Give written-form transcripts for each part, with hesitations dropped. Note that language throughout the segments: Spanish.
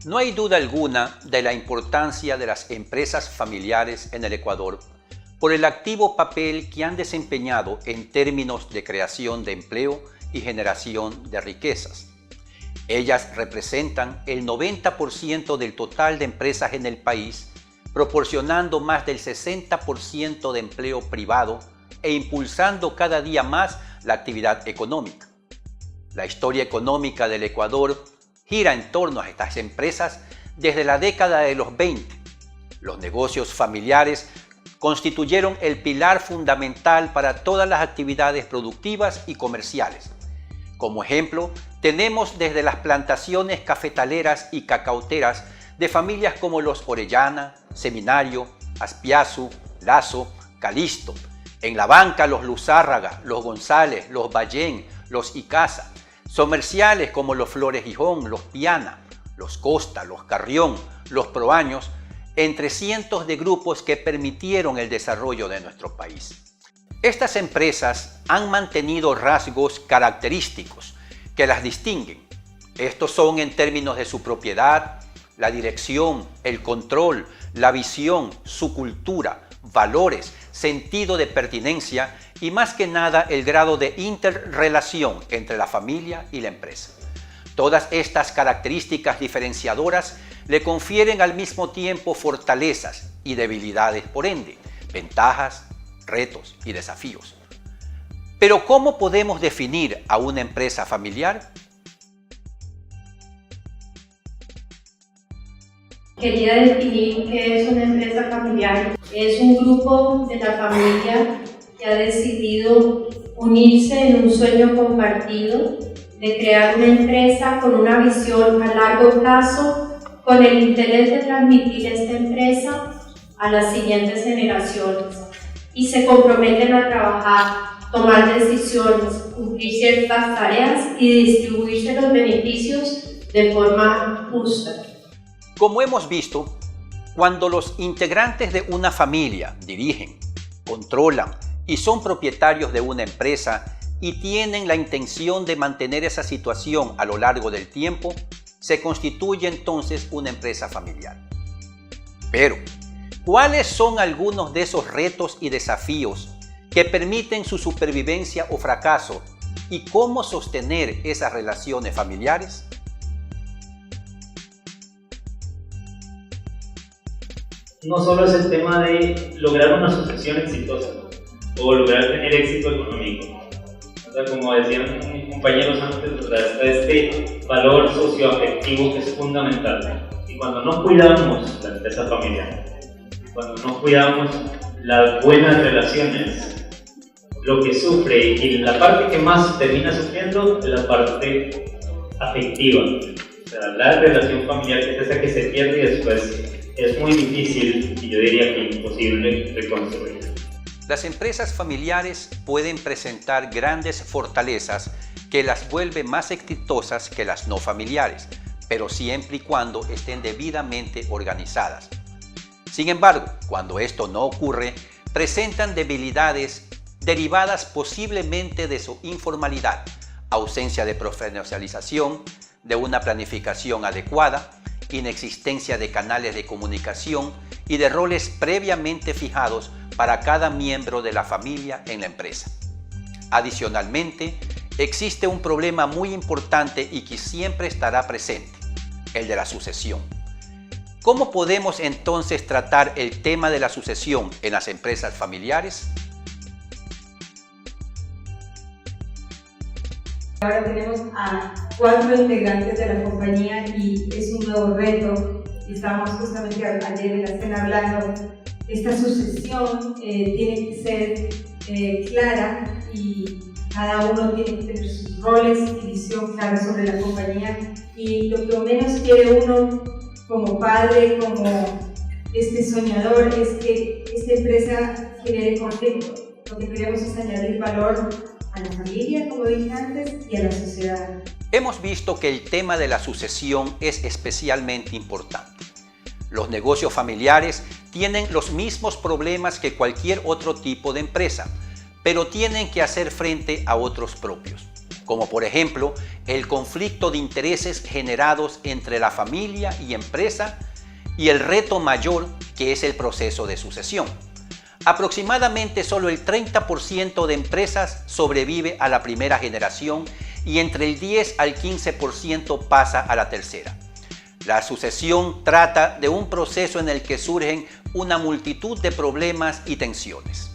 No hay duda alguna de la importancia de las empresas familiares en el Ecuador por el activo papel que han desempeñado en términos de creación de empleo y generación de riquezas. Ellas representan el 90% del total de empresas en el país, proporcionando más del 60% de empleo privado e impulsando cada día más la actividad económica. La historia económica del Ecuador gira en torno a estas empresas desde la década de los 20. Los negocios familiares constituyeron el pilar fundamental para todas las actividades productivas y comerciales. Como ejemplo, tenemos desde las plantaciones cafetaleras y cacauteras de familias como los Orellana, Seminario, Aspiazu, Lazo, Calisto. En la banca los Luzárraga, los González, los Ballén, los Icaza. Comerciales como los Flores Gijón, los Piana, los Costa, los Carrión, los Proaños, entre cientos de grupos que permitieron el desarrollo de nuestro país. Estas empresas han mantenido rasgos característicos que las distinguen. Estos son en términos de su propiedad, la dirección, el control, la visión, su cultura, valores, sentido de pertinencia y más que nada el grado de interrelación entre la familia y la empresa. Todas estas características diferenciadoras le confieren al mismo tiempo fortalezas y debilidades, por ende, ventajas, retos y desafíos. Pero ¿cómo podemos definir a una empresa familiar? Quería definir qué es una empresa familiar. Es un grupo de la familia que ha decidido unirse en un sueño compartido de crear una empresa con una visión a largo plazo, con el interés de transmitir esta empresa a las siguientes generaciones. Y se comprometen a trabajar, tomar decisiones, cumplir ciertas tareas y distribuirse los beneficios de forma justa. Como hemos visto, cuando los integrantes de una familia dirigen, controlan y son propietarios de una empresa y tienen la intención de mantener esa situación a lo largo del tiempo, se constituye entonces una empresa familiar. Pero, ¿cuáles son algunos de esos retos y desafíos que permiten su supervivencia o fracaso y cómo sostener esas relaciones familiares? No solo es el tema de lograr una sucesión exitosa o lograr tener éxito económico. O sea, como decían mis compañeros antes, ¿verdad? Está este valor socioafectivo que es fundamental. Y cuando no cuidamos la empresa familiar, cuando no cuidamos las buenas relaciones, lo que sufre y la parte que más termina sufriendo es la parte afectiva. O sea, la relación familiar que es esa que se pierde y después es muy difícil y yo diría que imposible reconstruir. Las empresas familiares pueden presentar grandes fortalezas que las vuelven más exitosas que las no familiares, pero siempre y cuando estén debidamente organizadas. Sin embargo, cuando esto no ocurre, presentan debilidades derivadas posiblemente de su informalidad, ausencia de profesionalización, de una planificación adecuada, inexistencia de canales de comunicación y de roles previamente fijados para cada miembro de la familia en la empresa. Adicionalmente, existe un problema muy importante y que siempre estará presente, el de la sucesión. ¿Cómo podemos entonces tratar el tema de la sucesión en las empresas familiares? Ahora tenemos a 4 integrantes de la compañía y es un nuevo reto. Estábamos justamente ayer en la cena hablando. Esta sucesión tiene que ser clara y cada uno tiene que tener sus roles y visión clara sobre la compañía. Y lo que menos quiere uno como padre, como soñador, es que esta empresa genere conflicto. Lo que queremos es añadir valor a la familia, como dije antes, y a la sociedad. Hemos visto que el tema de la sucesión es especialmente importante. Los negocios familiares tienen los mismos problemas que cualquier otro tipo de empresa, pero tienen que hacer frente a otros propios. como por ejemplo el conflicto de intereses generados entre la familia y empresa y el reto mayor que es el proceso de sucesión. Aproximadamente solo el 30% de empresas sobrevive a la primera generación y entre el 10 al 15% pasa a la tercera. La sucesión trata de un proceso en el que surgen una multitud de problemas y tensiones.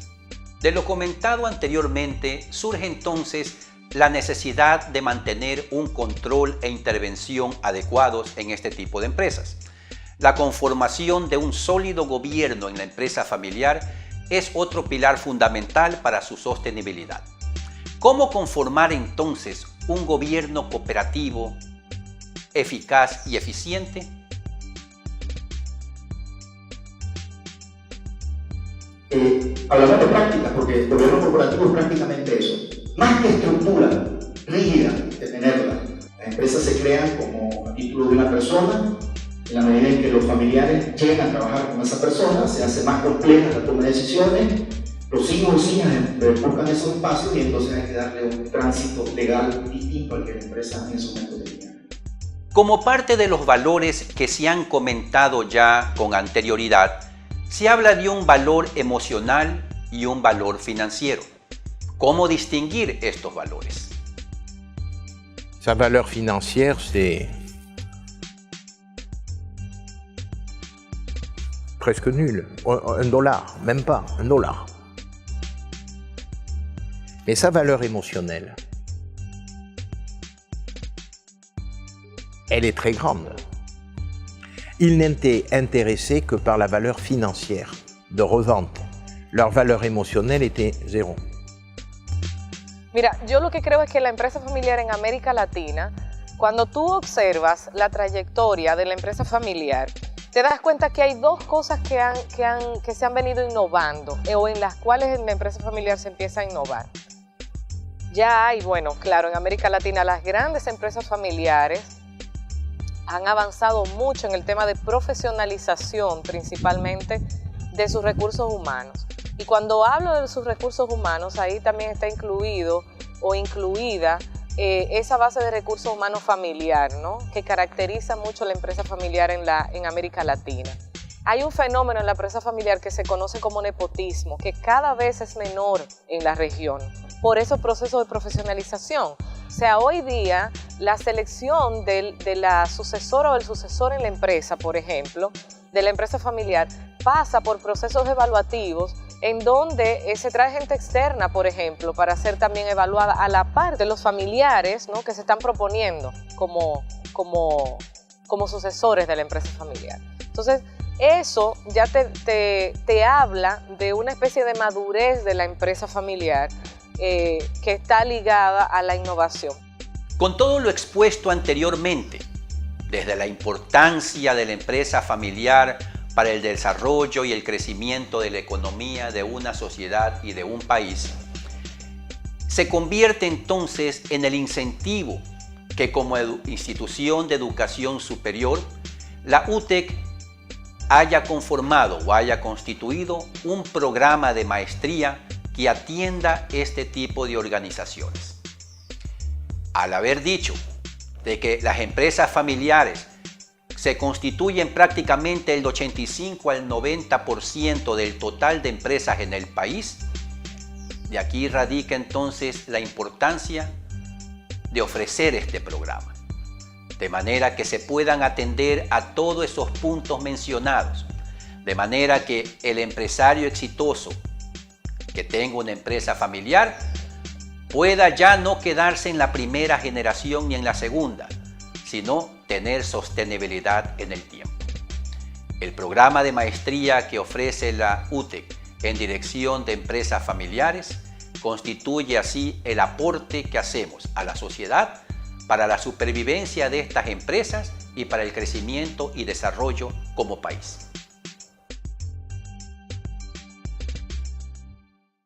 De lo comentado anteriormente, surge entonces la necesidad de mantener un control e intervención adecuados en este tipo de empresas. La conformación de un sólido gobierno en la empresa familiar es otro pilar fundamental para su sostenibilidad. ¿Cómo conformar entonces un gobierno cooperativo, eficaz y eficiente? Hablamos de prácticas, porque el gobierno corporativo es prácticamente eso. Más que estructura rígida que tenerla, las empresas se crean como a título de una persona. En la medida en que los familiares llegan a trabajar con esa persona, se hace más compleja la toma de decisiones, los hijos y hijas buscan esos espacios y entonces hay que darle un tránsito legal distinto al que la empresa en ese momento tenía. Como parte de los valores que se han comentado ya con anterioridad, se habla de un valor emocional y un valor financiero. ¿Cómo distinguir estos valores? Sa valeur financière, c'est presque nul. $1, même pas, $1. Mais sa valeur émotionnelle, elle est très grande. Ils n'étaient intéressés que par la valeur financière de revente. Leur valeur émotionnelle était 0. Mira, yo lo que creo es que la empresa familiar en América Latina, cuando tú observas la trayectoria de la empresa familiar, te das cuenta que hay dos cosas que se han venido innovando o en las cuales la empresa familiar se empieza a innovar. Ya hay, bueno, claro, en América Latina las grandes empresas familiares han avanzado mucho en el tema de profesionalización, principalmente de sus recursos humanos. Y cuando hablo de sus recursos humanos, ahí también está incluido o incluida esa base de recursos humanos familiar, ¿no? Que caracteriza mucho la empresa familiar en América Latina. Hay un fenómeno en la empresa familiar que se conoce como nepotismo, que cada vez es menor en la región por esos procesos de profesionalización. O sea, hoy día la selección de la sucesora o el sucesor en la empresa, por ejemplo, de la empresa familiar, pasa por procesos evaluativos en donde se trae gente externa, por ejemplo, para ser también evaluada a la par de los familiares, ¿no? Que se están proponiendo como sucesores de la empresa familiar. Entonces, eso ya te habla de una especie de madurez de la empresa familiar que está ligada a la innovación. Con todo lo expuesto anteriormente, desde la importancia de la empresa familiar para el desarrollo y el crecimiento de la economía de una sociedad y de un país, se convierte entonces en el incentivo que como institución de educación superior, la UTEC haya conformado o haya constituido un programa de maestría que atienda este tipo de organizaciones. Al haber dicho de que las empresas familiares se constituyen prácticamente el 85 al 90% del total de empresas en el país, de aquí radica entonces la importancia de ofrecer este programa, de manera que se puedan atender a todos esos puntos mencionados, de manera que el empresario exitoso que tenga una empresa familiar pueda ya no quedarse en la primera generación ni en la segunda, sino tener sostenibilidad en el tiempo. El programa de maestría que ofrece la UTEC en dirección de empresas familiares constituye así el aporte que hacemos a la sociedad para la supervivencia de estas empresas y para el crecimiento y desarrollo como país.